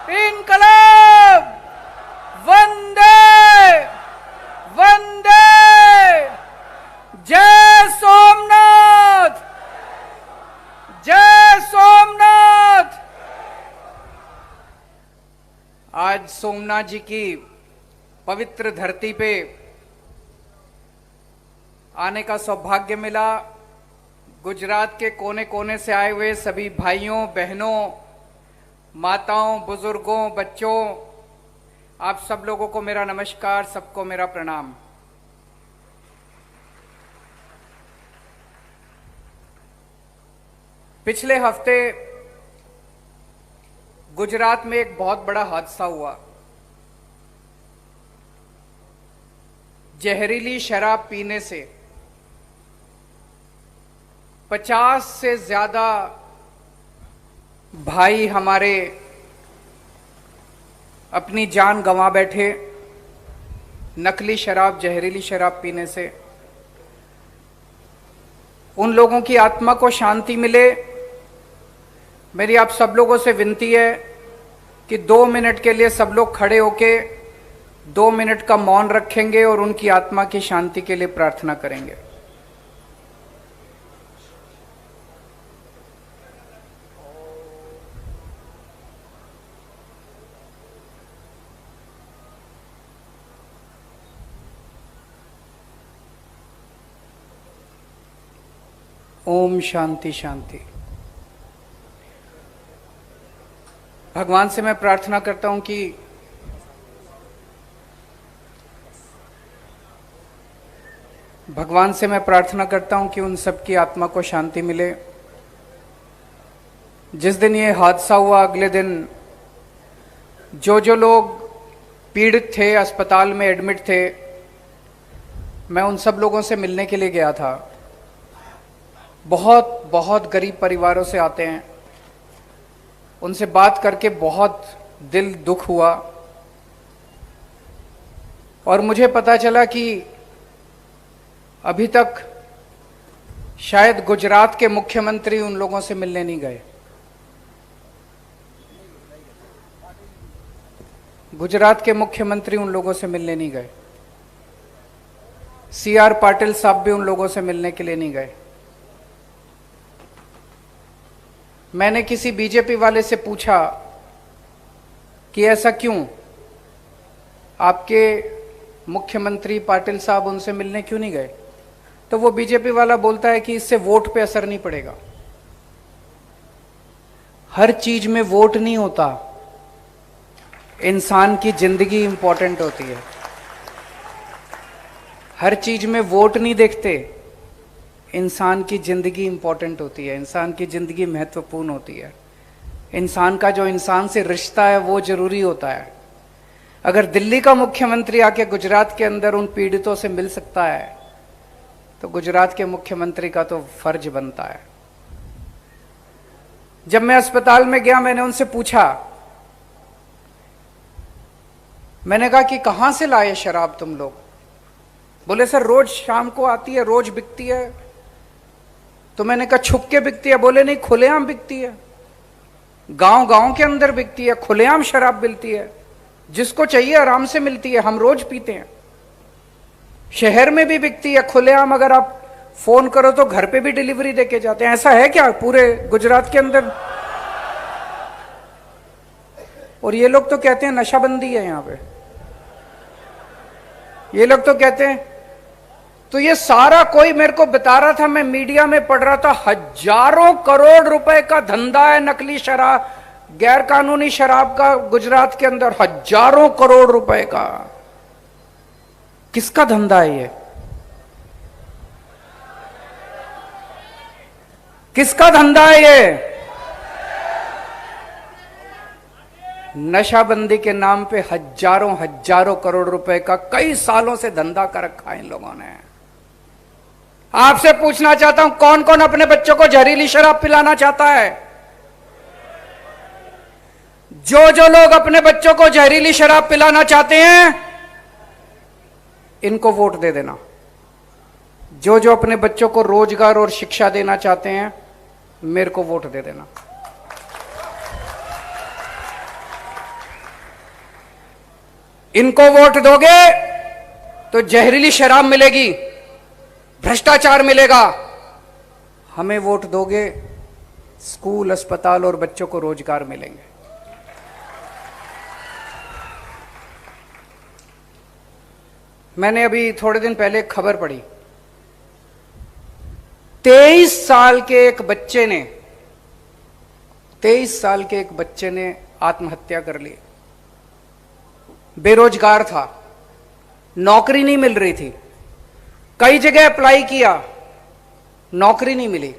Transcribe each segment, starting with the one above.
इनकलाब वंदे वंदे। जय सोमनाथ, जय सोमनाथ। आज सोमनाथ जी की पवित्र धरती पे आने का सौभाग्य मिला। गुजरात के कोने कोने से आए हुए सभी भाइयों बहनों, माताओं, बुजुर्गों, बच्चों, आप सब लोगों को मेरा नमस्कार, सबको मेरा प्रणाम। पिछले हफ्ते गुजरात में एक बहुत बड़ा हादसा हुआ। जहरीली शराब पीने से 50 से ज्यादा भाई हमारे अपनी जान गंवा बैठे, नकली शराब, जहरीली शराब पीने से। उन लोगों की आत्मा को शांति मिले। मेरी आप सब लोगों से विनती है कि 2 मिनट के लिए सब लोग खड़े होके 2 मिनट का मौन रखेंगे और उनकी आत्मा की शांति के लिए प्रार्थना करेंगे। ओम शांति शांति। भगवान से मैं प्रार्थना करता हूं कि उन सबकी आत्मा को शांति मिले। जिस दिन ये हादसा हुआ अगले दिन जो लोग पीड़ित थे, अस्पताल में एडमिट थे, मैं उन सब लोगों से मिलने के लिए गया था। बहुत बहुत गरीब परिवारों से आते हैं। उनसे बात करके बहुत दिल दुख हुआ और मुझे पता चला कि अभी तक शायद गुजरात के मुख्यमंत्री उन लोगों से मिलने नहीं गए। गुजरात के मुख्यमंत्री उन लोगों से मिलने नहीं गए। CR पाटिल साहब भी उन लोगों से मिलने के लिए नहीं गए। मैंने किसी बीजेपी वाले से पूछा कि ऐसा क्यों, आपके मुख्यमंत्री पाटिल साहब उनसे मिलने क्यों नहीं गए? तो वो बीजेपी वाला बोलता है कि इससे वोट पे असर नहीं पड़ेगा। हर चीज में वोट नहीं होता, इंसान की जिंदगी इंपॉर्टेंट होती है। हर चीज में वोट नहीं देखते, इंसान की जिंदगी इंपॉर्टेंट होती है, इंसान की जिंदगी महत्वपूर्ण होती है। इंसान का जो इंसान से रिश्ता है वो जरूरी होता है। अगर दिल्ली का मुख्यमंत्री आके गुजरात के अंदर उन पीड़ितों से मिल सकता है तो गुजरात के मुख्यमंत्री का तो फर्ज बनता है। जब मैं अस्पताल में गया, मैंने उनसे पूछा, मैंने कहा कि कहां से लाए शराब तुम लोग? बोले सर रोज शाम को आती है, रोज बिकती है। तो मैंने कहा छुप के बिकती है? बोले नहीं, खुलेआम बिकती है, गांव गांव के अंदर बिकती है, खुलेआम शराब मिलती है, जिसको चाहिए आराम से मिलती है, हम रोज पीते हैं। शहर में भी बिकती है खुलेआम, अगर आप फोन करो तो घर पे भी डिलीवरी देके जाते हैं। ऐसा है क्या पूरे गुजरात के अंदर? और ये लोग तो कहते हैं नशाबंदी है यहां पे, ये लोग तो कहते हैं। तो ये सारा कोई मेरे को बता रहा था, मैं मीडिया में पढ़ रहा था, हजारों करोड़ रुपए का धंधा है नकली शराब, गैर कानूनी शराब का गुजरात के अंदर, हजारों करोड़ रुपए का। किसका धंधा है ये? किसका धंधा है ये? नशाबंदी के नाम पे हजारों हजारों करोड़ रुपए का कई सालों से धंधा कर रखा है इन लोगों ने। आपसे पूछना चाहता हूं, कौन कौन अपने बच्चों को जहरीली शराब पिलाना चाहता है? जो लोग अपने बच्चों को जहरीली शराब पिलाना चाहते हैं, इनको वोट दे देना। जो अपने बच्चों को रोजगार और शिक्षा देना चाहते हैं, मेरे को वोट दे देना। इनको वोट दोगे तो जहरीली शराब मिलेगी, भ्रष्टाचार मिलेगा। हमें वोट दोगे, स्कूल, अस्पताल और बच्चों को रोजगार मिलेंगे। मैंने अभी थोड़े दिन पहले एक खबर पढ़ी, 23 साल के एक बच्चे ने आत्महत्या कर ली। बेरोजगार था, नौकरी नहीं मिल रही थी, कई जगह अप्लाई किया, नौकरी नहीं मिली।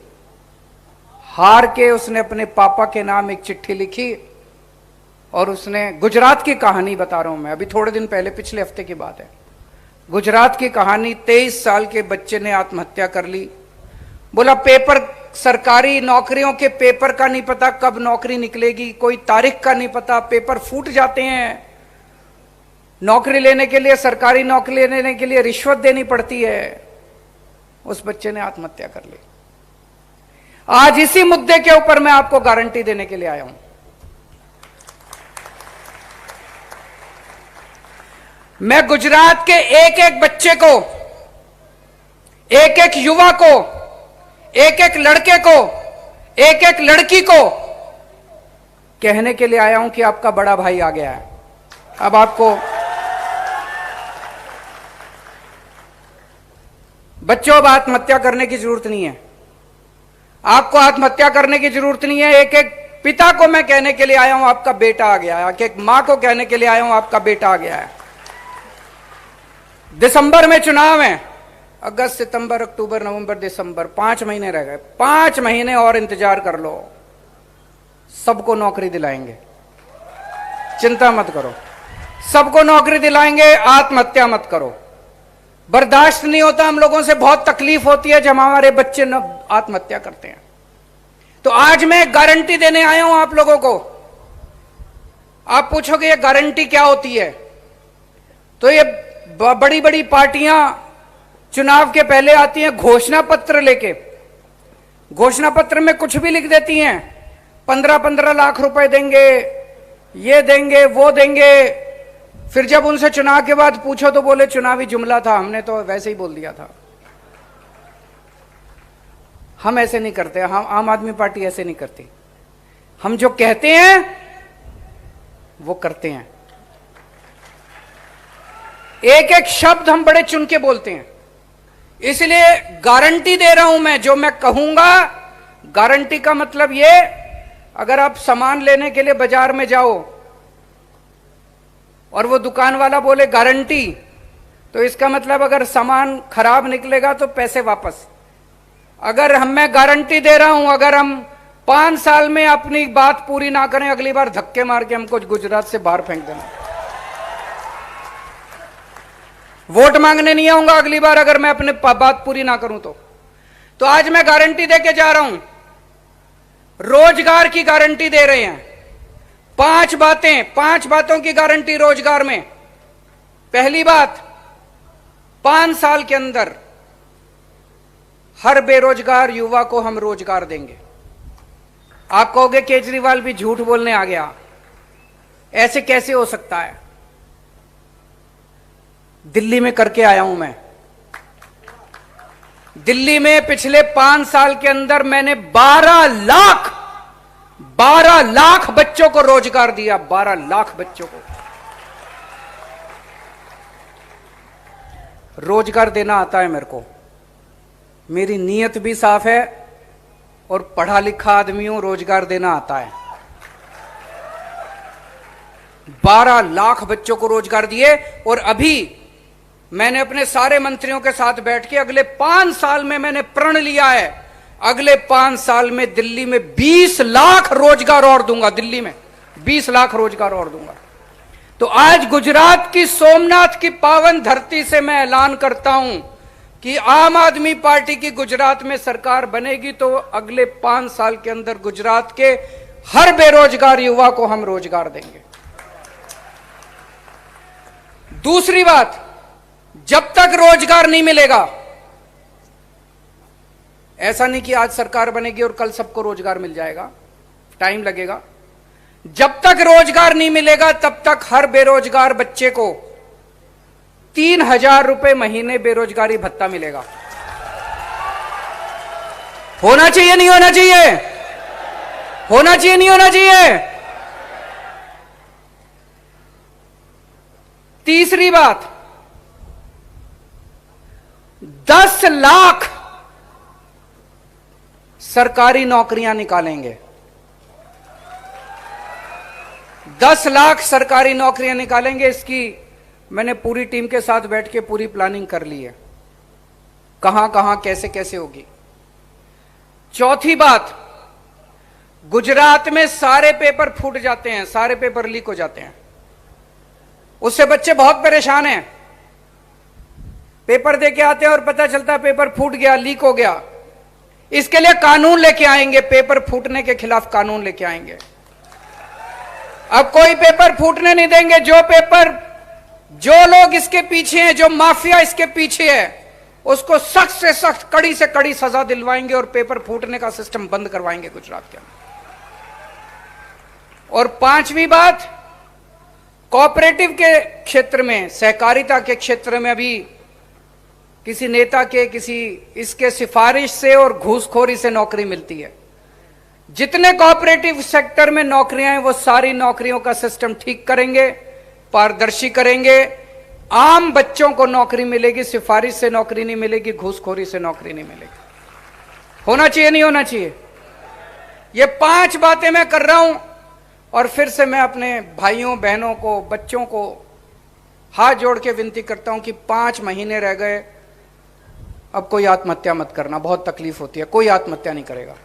हार के उसने अपने पापा के नाम एक चिट्ठी लिखी और उसने, गुजरात की कहानी बता रहा हूं मैं, अभी थोड़े दिन पहले, पिछले हफ्ते की बात है, गुजरात की कहानी। 23 साल के बच्चे ने आत्महत्या कर ली। बोला पेपर, सरकारी नौकरियों के पेपर का नहीं पता कब नौकरी निकलेगी, कोई तारीख का नहीं पता, पेपर फूट जाते हैं। नौकरी लेने के लिए, सरकारी नौकरी लेने के लिए रिश्वत देनी पड़ती है। उस बच्चे ने आत्महत्या कर ली। आज इसी मुद्दे के ऊपर मैं आपको गारंटी देने के लिए आया हूं। मैं गुजरात के एक एक बच्चे को, एक एक युवा को, एक एक लड़के को, एक एक लड़की को कहने के लिए आया हूं कि आपका बड़ा भाई आ गया है। अब आपको, बच्चों, अब आत्महत्या करने की जरूरत नहीं है। आपको आत्महत्या करने की जरूरत नहीं है। एक एक पिता को मैं कहने के लिए आया हूं आपका बेटा आ गया है। एक एक मां को कहने के लिए आया हूं आपका बेटा आ गया है। दिसंबर में चुनाव है, अगस्त, सितंबर, अक्टूबर, नवंबर, दिसंबर, 5 महीने रह गए। 5 महीने और इंतजार कर लो, सबको नौकरी दिलाएंगे, चिंता मत करो, सबको नौकरी दिलाएंगे। आत्महत्या मत करो। बर्दाश्त नहीं होता हम लोगों से, बहुत तकलीफ होती है जब हमारे बच्चे आत्महत्या करते हैं। तो आज मैं गारंटी देने आया हूं आप लोगों को। आप पूछोगे ये गारंटी क्या होती है? तो ये बड़ी बड़ी पार्टियां चुनाव के पहले आती हैं घोषणा पत्र लेके, घोषणा पत्र में कुछ भी लिख देती हैं, 15-15 लाख रुपए देंगे, ये देंगे, वो देंगे। फिर जब उनसे चुनाव के बाद पूछो तो बोले चुनावी जुमला था, हमने तो वैसे ही बोल दिया था। हम ऐसे नहीं करते, हम आम आदमी पार्टी ऐसे नहीं करती। हम जो कहते हैं वो करते हैं। एक एक शब्द हम बड़े चुन के बोलते हैं। इसलिए गारंटी दे रहा हूं मैं, जो मैं कहूंगा, गारंटी का मतलब ये, अगर आप सामान लेने के लिए बाजार में जाओ और वो दुकान वाला बोले गारंटी, तो इसका मतलब अगर सामान खराब निकलेगा तो पैसे वापस। अगर मैं गारंटी दे रहा हूं, अगर हम 5 साल में अपनी बात पूरी ना करें, अगली बार धक्के मार के हमको गुजरात से बाहर फेंक देना। वोट मांगने नहीं आऊंगा अगली बार अगर मैं अपने बात पूरी ना करूं तो आज मैं गारंटी देके जा रहा हूं, रोजगार की गारंटी दे रहे हैं। 5 बातों की गारंटी रोजगार में। पहली बात, 5 साल के अंदर हर बेरोजगार युवा को हम रोजगार देंगे। आप कहोगे केजरीवाल भी झूठ बोलने आ गया, ऐसे कैसे हो सकता है? दिल्ली में करके आया हूं मैं। दिल्ली में पिछले 5 साल के अंदर मैंने 12 लाख बच्चों को रोजगार दिया। 12 लाख बच्चों को रोजगार देना आता है मेरे को। मेरी नीयत भी साफ है और पढ़ा लिखा आदमी हूं, रोजगार देना आता है। 12 लाख बच्चों को रोजगार दिए। और अभी मैंने अपने सारे मंत्रियों के साथ बैठ के अगले 5 साल में मैंने प्रण लिया है, अगले 5 साल में दिल्ली में 20 लाख रोजगार और दूंगा। दिल्ली में 20 लाख रोजगार और दूंगा। तो आज गुजरात की सोमनाथ की पावन धरती से मैं ऐलान करता हूं कि आम आदमी पार्टी की गुजरात में सरकार बनेगी तो अगले 5 साल के अंदर गुजरात के हर बेरोजगार युवा को हम रोजगार देंगे। दूसरी बात, जब तक रोजगार नहीं मिलेगा, ऐसा नहीं कि आज सरकार बनेगी और कल सबको रोजगार मिल जाएगा, टाइम लगेगा। जब तक रोजगार नहीं मिलेगा तब तक हर बेरोजगार बच्चे को 3,000 रुपए महीने बेरोजगारी भत्ता मिलेगा। होना चाहिए नहीं होना चाहिए? होना चाहिए नहीं होना चाहिए? तीसरी बात, 10 लाख सरकारी नौकरियां निकालेंगे। 10 लाख सरकारी नौकरियां निकालेंगे। इसकी मैंने पूरी टीम के साथ बैठ के पूरी प्लानिंग कर ली है, कहां कहां कैसे कैसे होगी। चौथी बात, गुजरात में सारे पेपर फूट जाते हैं, सारे पेपर लीक हो जाते हैं, उससे बच्चे बहुत परेशान हैं। पेपर दे के आते हैं और पता चलता है पेपर फूट गया, लीक हो गया। इसके लिए कानून लेके आएंगे, पेपर फूटने के खिलाफ कानून लेके आएंगे। अब कोई पेपर फूटने नहीं देंगे। जो लोग इसके पीछे हैं, जो माफिया इसके पीछे है, उसको सख्त से सख्त, कड़ी से कड़ी सजा दिलवाएंगे और पेपर फूटने का सिस्टम बंद करवाएंगे गुजरात के अंदर। और पांचवी बात, कोऑपरेटिव के क्षेत्र में, सहकारिता के क्षेत्र में अभी किसी नेता के, किसी इसके सिफारिश से और घूसखोरी से नौकरी मिलती है। जितने कोऑपरेटिव सेक्टर में नौकरियां हैं, वो सारी नौकरियों का सिस्टम ठीक करेंगे, पारदर्शी करेंगे। आम बच्चों को नौकरी मिलेगी, सिफारिश से नौकरी नहीं मिलेगी, घूसखोरी से नौकरी नहीं मिलेगी। होना चाहिए नहीं होना चाहिए? ये 5 बातें मैं कर रहा हूं। और फिर से मैं अपने भाइयों बहनों को, बच्चों को हाथ जोड़ के विनती करता हूं कि 5 महीने रह गए, अब कोई आत्महत्या मत करना, बहुत तकलीफ होती है, कोई आत्महत्या नहीं करेगा।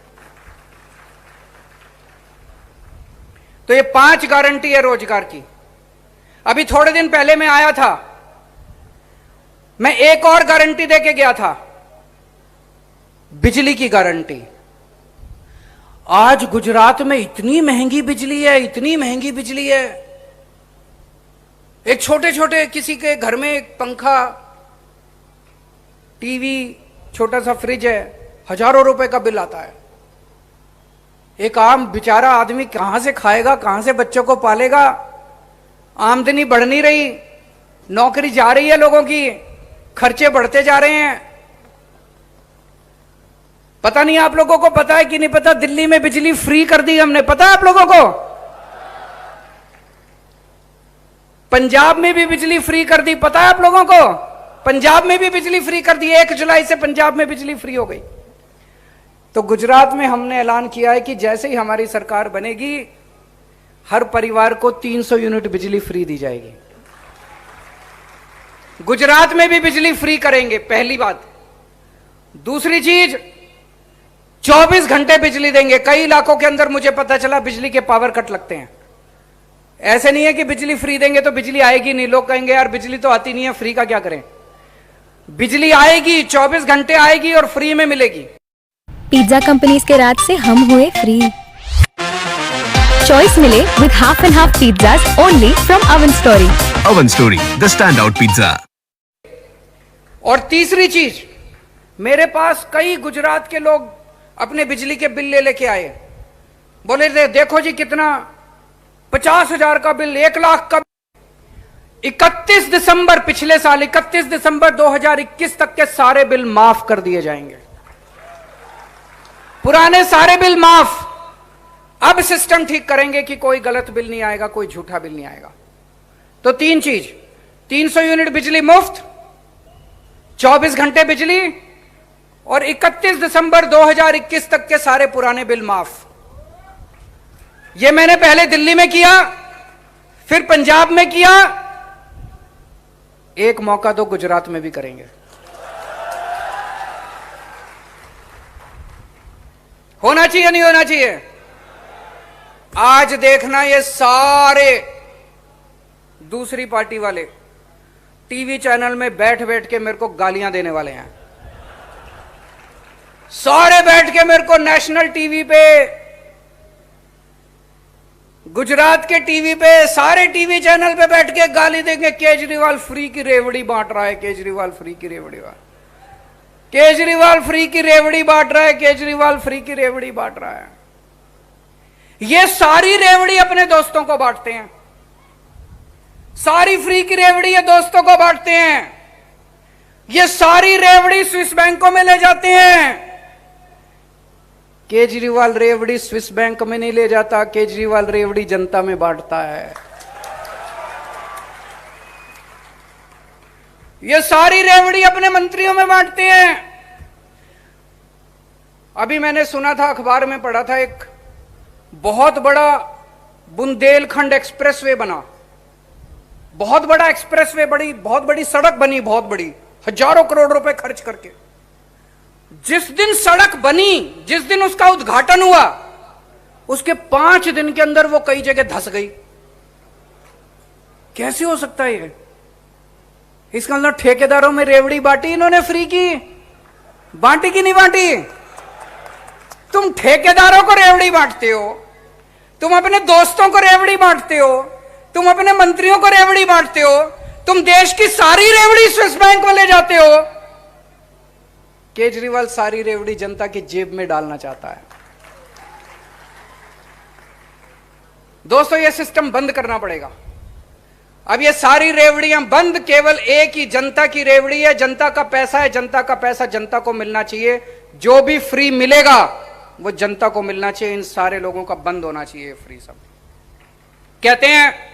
तो ये 5 गारंटी है रोजगार की। अभी थोड़े दिन पहले मैं आया था, मैं एक और गारंटी देके गया था, बिजली की गारंटी। आज गुजरात में इतनी महंगी बिजली है, इतनी महंगी बिजली है। एक छोटे छोटे किसी के घर में एक पंखा, टीवी, छोटा सा फ्रिज है, हजारों रुपए का बिल आता है। एक आम बेचारा आदमी कहां से खाएगा, कहां से बच्चों को पालेगा? आमदनी बढ़ नहीं रही, नौकरी जा रही है लोगों की, खर्चे बढ़ते जा रहे हैं। पता नहीं आप लोगों को पता है कि नहीं पता, दिल्ली में बिजली फ्री कर दी हमने, पता है आप लोगों को? पंजाब में भी बिजली फ्री कर दी, पता है आप लोगों को? पंजाब में भी बिजली फ्री कर दी, 1 जुलाई से पंजाब में बिजली फ्री हो गई। तो गुजरात में हमने ऐलान किया है कि जैसे ही हमारी सरकार बनेगी, हर परिवार को 300 यूनिट बिजली फ्री दी जाएगी। गुजरात में भी बिजली फ्री करेंगे, पहली बात। दूसरी चीज, 24 घंटे बिजली देंगे। कई इलाकों के अंदर मुझे पता चला बिजली के पावर कट लगते हैं। ऐसे नहीं है कि बिजली फ्री देंगे तो बिजली आएगी नहीं। लोग कहेंगे यार बिजली तो आती नहीं है, फ्री का क्या करें? बिजली आएगी, 24 घंटे आएगी और फ्री में मिलेगी। पिज्जा कंपनीज के राज से हम हुए फ्री। चॉइस मिले with half and half pizzas only from oven story. Oven story, the stand out pizza. और तीसरी चीज, मेरे पास कई गुजरात के लोग अपने बिजली के बिल लेके आए, बोले देखो जी कितना, 50,000 का बिल, 1 लाख का। 31 दिसंबर, पिछले साल 31 दिसंबर 2021 तक के सारे बिल माफ कर दिए जाएंगे। पुराने सारे बिल माफ। अब सिस्टम ठीक करेंगे कि कोई गलत बिल नहीं आएगा, कोई झूठा बिल नहीं आएगा। तो 3 चीज, 300 यूनिट बिजली मुफ्त, 24 घंटे बिजली, और 31 दिसंबर 2021 तक के सारे पुराने बिल माफ। ये मैंने पहले दिल्ली में किया, फिर पंजाब में किया, एक मौका तो गुजरात में भी करेंगे। होना चाहिए नहीं होना चाहिए? आज देखना, ये सारे दूसरी पार्टी वाले टीवी चैनल में बैठ बैठ के मेरे को गालियां देने वाले हैं। सारे बैठ के मेरे को नेशनल टीवी पे, गुजरात के टीवी पे, सारे टीवी चैनल पे बैठ के गाली देंगे। केजरीवाल फ्री की रेवड़ी बांट रहा है, केजरीवाल फ्री की रेवड़ी, केजरीवाल फ्री की रेवड़ी बांट रहा है, केजरीवाल फ्री की रेवड़ी बांट रहा है। ये सारी रेवड़ी अपने दोस्तों को बांटते हैं, सारी फ्री की रेवड़ी ये दोस्तों को बांटते हैं। ये सारी रेवड़ी स्विस बैंकों में ले जाते हैं। केजरीवाल रेवड़ी स्विस बैंक में नहीं ले जाता, केजरीवाल रेवड़ी जनता में बांटता है। ये सारी रेवड़ी अपने मंत्रियों में बांटते हैं। अभी मैंने सुना था, अखबार में पढ़ा था, एक बहुत बड़ा बुंदेलखंड एक्सप्रेसवे बना, बहुत बड़ा एक्सप्रेसवे, बहुत बड़ी सड़क बनी, बहुत बड़ी, हजारों करोड़ रुपए खर्च करके। जिस दिन सड़क बनी, जिस दिन उसका उद्घाटन हुआ, उसके 5 दिन के अंदर वो कई जगह धंस गई। कैसे हो सकता है ये? इसका मतलब ठेकेदारों में रेवड़ी बांटी इन्होंने, फ्री की बांटी कि नहीं बांटी? तुम ठेकेदारों को रेवड़ी बांटते हो, तुम अपने दोस्तों को रेवड़ी बांटते हो, तुम अपने मंत्रियों को रेवड़ी बांटते हो, तुम देश की सारी रेवड़ी स्विस बैंक में ले जाते हो। केजरीवाल सारी रेवड़ी जनता की जेब में डालना चाहता है। दोस्तों, यह सिस्टम बंद करना पड़ेगा। अब ये सारी रेवड़ियां बंद, केवल एक ही जनता की रेवड़ी है, जनता का पैसा है, जनता का पैसा जनता को मिलना चाहिए। जो भी फ्री मिलेगा वो जनता को मिलना चाहिए। इन सारे लोगों का बंद होना चाहिए फ्री। सब कहते हैं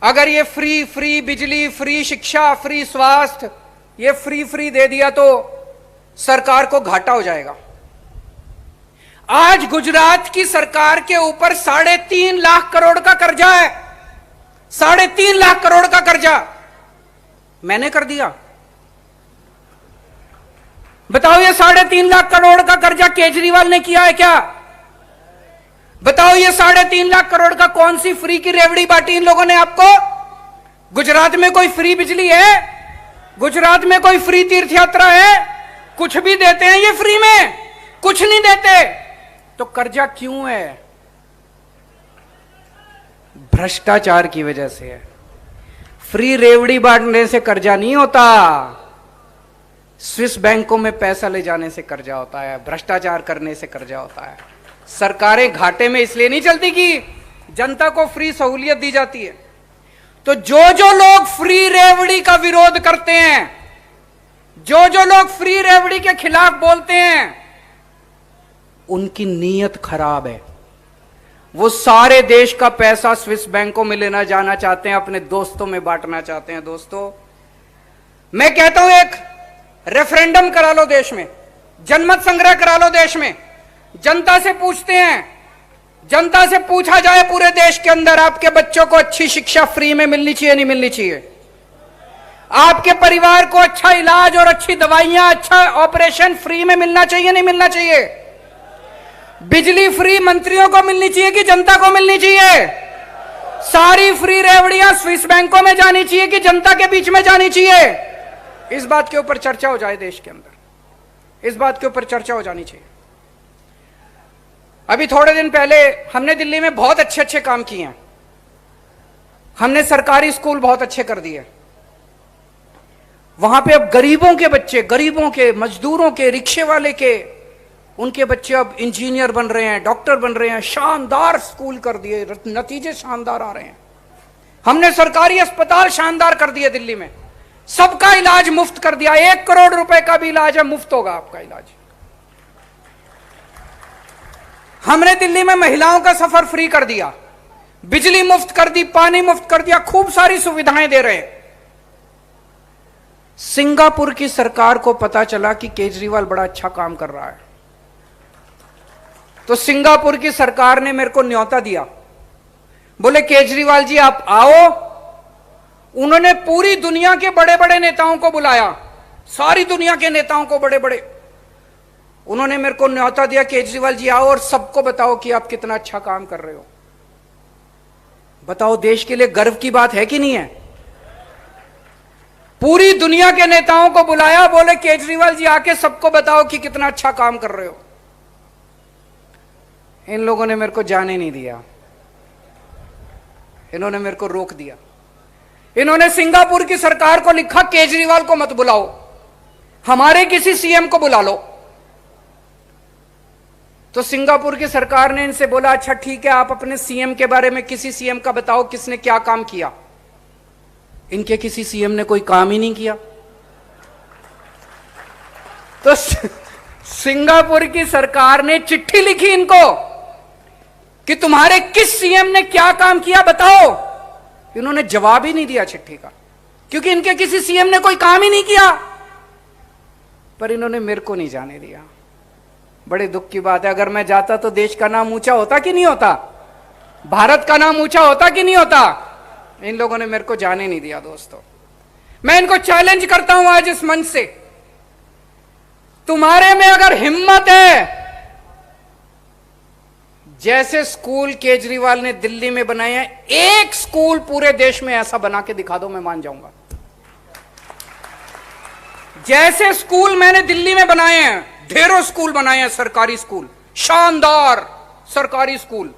अगर ये फ्री बिजली, फ्री शिक्षा, फ्री स्वास्थ्य, ये फ्री दे दिया तो सरकार को घाटा हो जाएगा। आज गुजरात की सरकार के ऊपर 3.5 लाख करोड़ का कर्जा है। 3.5 लाख करोड़ का कर्जा मैंने कर दिया। बताओ, ये 3.5 लाख करोड़ का कर्जा केजरीवाल ने किया है क्या? बताओ, ये 3.5 लाख करोड़ का कौन सी फ्री की रेवड़ी बांटी इन लोगों ने आपको? गुजरात में कोई फ्री बिजली है? गुजरात में कोई फ्री तीर्थ यात्रा है? कुछ भी देते हैं ये फ्री में? कुछ नहीं देते। तो कर्जा क्यों है? भ्रष्टाचार की वजह से है। फ्री रेवड़ी बांटने से कर्जा नहीं होता, स्विस बैंकों में पैसा ले जाने से कर्जा होता है, भ्रष्टाचार करने से कर्जा होता है। सरकारें घाटे में इसलिए नहीं चलती कि जनता को फ्री सहूलियत दी जाती है। तो जो लोग फ्री रेवड़ी का विरोध करते हैं, जो लोग फ्री रेवड़ी के खिलाफ बोलते हैं, उनकी नीयत खराब है। वो सारे देश का पैसा स्विस बैंकों में लेना जाना चाहते हैं, अपने दोस्तों में बांटना चाहते हैं। दोस्तों, मैं कहता हूं एक रेफरेंडम करा लो देश में, जनमत संग्रह करा लो देश में, जनता से पूछते हैं, जनता से पूछा जाए पूरे देश के अंदर, आपके बच्चों को अच्छी शिक्षा फ्री में मिलनी चाहिए नहीं मिलनी चाहिए? आपके परिवार को अच्छा इलाज और अच्छी दवाइयां, अच्छा ऑपरेशन फ्री में मिलना चाहिए नहीं मिलना चाहिए? बिजली फ्री मंत्रियों को मिलनी चाहिए कि जनता को मिलनी चाहिए? सारी फ्री रेवड़ियां स्विस बैंकों में जानी चाहिए कि जनता के बीच में जानी चाहिए? इस बात के ऊपर चर्चा हो जाए देश के अंदर, इस बात के ऊपर चर्चा हो जानी चाहिए। अभी थोड़े दिन पहले हमने दिल्ली में बहुत अच्छे अच्छे काम किए हैं। हमने सरकारी स्कूल बहुत अच्छे कर दिए। वहां पे अब गरीबों के बच्चे, गरीबों के, मजदूरों के, रिक्शे वाले के, उनके बच्चे अब इंजीनियर बन रहे हैं, डॉक्टर बन रहे हैं। शानदार स्कूल कर दिए, नतीजे शानदार आ रहे हैं। हमने सरकारी अस्पताल शानदार कर दिए दिल्ली में, सबका इलाज मुफ्त कर दिया। 1 करोड़ रुपए का भी इलाज है, मुफ्त होगा आपका इलाज। हमने दिल्ली में महिलाओं का सफर फ्री कर दिया, बिजली मुफ्त कर दी, पानी मुफ्त कर दिया, खूब सारी सुविधाएं दे रहे हैं। सिंगापुर की सरकार को पता चला कि केजरीवाल बड़ा अच्छा काम कर रहा है, तो सिंगापुर की सरकार ने मेरे को न्योता दिया, बोले केजरीवाल जी आप आओ। उन्होंने पूरी दुनिया के बड़े बड़े नेताओं को बुलाया, सारी दुनिया के नेताओं को, बड़े बड़े। उन्होंने मेरे को न्योता दिया, केजरीवाल जी आओ और सबको बताओ कि आप कितना अच्छा काम कर रहे हो। बताओ, देश के लिए गर्व की बात है कि नहीं है? पूरी दुनिया के नेताओं को बुलाया, बोले केजरीवाल जी आके सबको बताओ कि कितना अच्छा काम कर रहे हो। इन लोगों ने मेरे को जाने नहीं दिया, इन्होंने मेरे को रोक दिया। इन्होंने सिंगापुर की सरकार को लिखा केजरीवाल को मत बुलाओ, हमारे किसी सीएम को बुला लो। तो सिंगापुर की सरकार ने इनसे बोला अच्छा ठीक है, आप अपने सीएम के बारे में किसी सीएम का बताओ किसने क्या काम किया। इनके किसी सीएम ने कोई काम ही नहीं किया। तो सिंगापुर की सरकार ने चिट्ठी लिखी इनको कि तुम्हारे किस सीएम ने क्या काम किया बताओ। इन्होंने जवाब ही नहीं दिया चिट्ठी का, क्योंकि इनके किसी सीएम ने कोई काम ही नहीं किया। पर इन्होंने मेरे को नहीं जाने दिया। बड़े दुख की बात है, अगर मैं जाता तो देश का नाम ऊंचा होता कि नहीं होता, भारत का नाम ऊंचा होता कि नहीं होता। इन लोगों ने मेरे को जाने नहीं दिया। दोस्तों, मैं इनको चैलेंज करता हूं आज इस मंच से, तुम्हारे में अगर हिम्मत है, जैसे स्कूल केजरीवाल ने दिल्ली में बनाए हैं, एक स्कूल पूरे देश में ऐसा बना के दिखा दो, मैं मान जाऊंगा। जैसे स्कूल मैंने दिल्ली में बनाए हैं, ढेरों स्कूल बनाए हैं, सरकारी स्कूल, शानदार सरकारी स्कूल।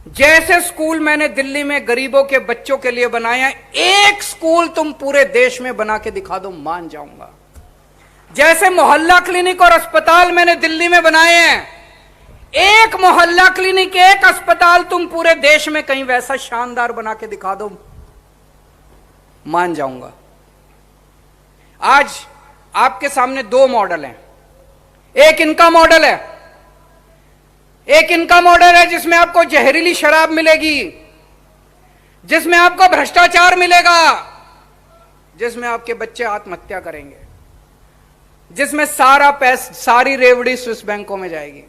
जैसे स्कूल मैंने दिल्ली में गरीबों के बच्चों के लिए बनाए हैं, एक स्कूल तुम पूरे देश में बना के दिखा दो, मान जाऊंगा। जैसे मोहल्ला क्लिनिक और अस्पताल मैंने दिल्ली में बनाए हैं, एक मोहल्ला क्लिनिक, एक अस्पताल तुम पूरे देश में कहीं वैसा शानदार बना के दिखा दो, मान जाऊंगा। आज आपके सामने दो मॉडल हैं। एक इनका मॉडल है, एक इनका मॉडल है जिसमें आपको जहरीली शराब मिलेगी, जिसमें आपको भ्रष्टाचार मिलेगा, जिसमें आपके बच्चे आत्महत्या करेंगे, जिसमें सारी रेवड़ी स्विस बैंकों में जाएगी।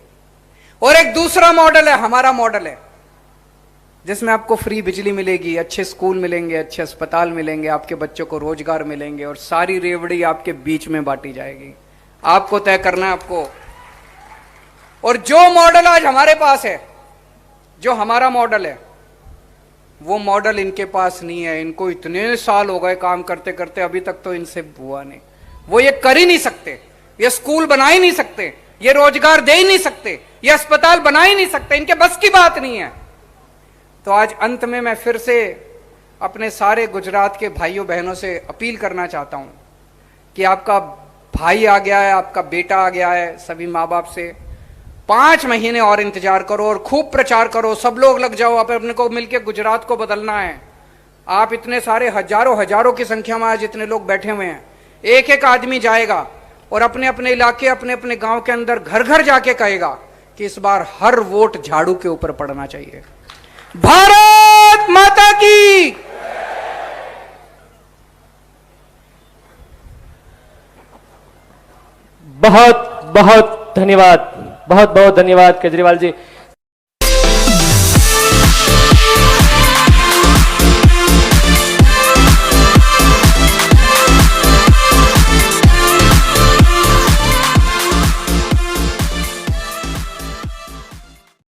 और एक दूसरा मॉडल है, हमारा मॉडल है, जिसमें आपको फ्री बिजली मिलेगी, अच्छे स्कूल मिलेंगे, अच्छे अस्पताल मिलेंगे, आपके बच्चों को रोजगार मिलेंगे और सारी रेवड़ी आपके बीच में बांटी जाएगी। आपको तय करना है आपको। और जो मॉडल आज हमारे पास है, जो हमारा मॉडल है, वो मॉडल इनके पास नहीं है। इनको इतने साल हो गए काम करते करते, अभी तक तो इनसे हुआ नहीं। वो ये कर ही नहीं सकते, ये स्कूल बना ही नहीं सकते, ये रोजगार दे ही नहीं सकते, ये अस्पताल बना ही नहीं सकते, इनके बस की बात नहीं है। तो आज अंत में मैं फिर से अपने सारे गुजरात के भाइयों बहनों से अपील करना चाहता हूं कि आपका भाई आ गया है, आपका बेटा आ गया है, सभी माँ बाप से 5 महीने और इंतजार करो और खूब प्रचार करो। सब लोग लग जाओ, अपने को मिलकर गुजरात को बदलना है। आप इतने सारे हजारों की संख्या में आज इतने लोग बैठे हुए हैं, एक एक आदमी जाएगा और अपने अपने इलाके, अपने अपने गांव के अंदर घर घर जाके कहेगा कि इस बार हर वोट झाड़ू के ऊपर पड़ना चाहिए। भारत माता की। बहुत बहुत धन्यवाद, बहुत बहुत धन्यवाद केजरीवाल जी।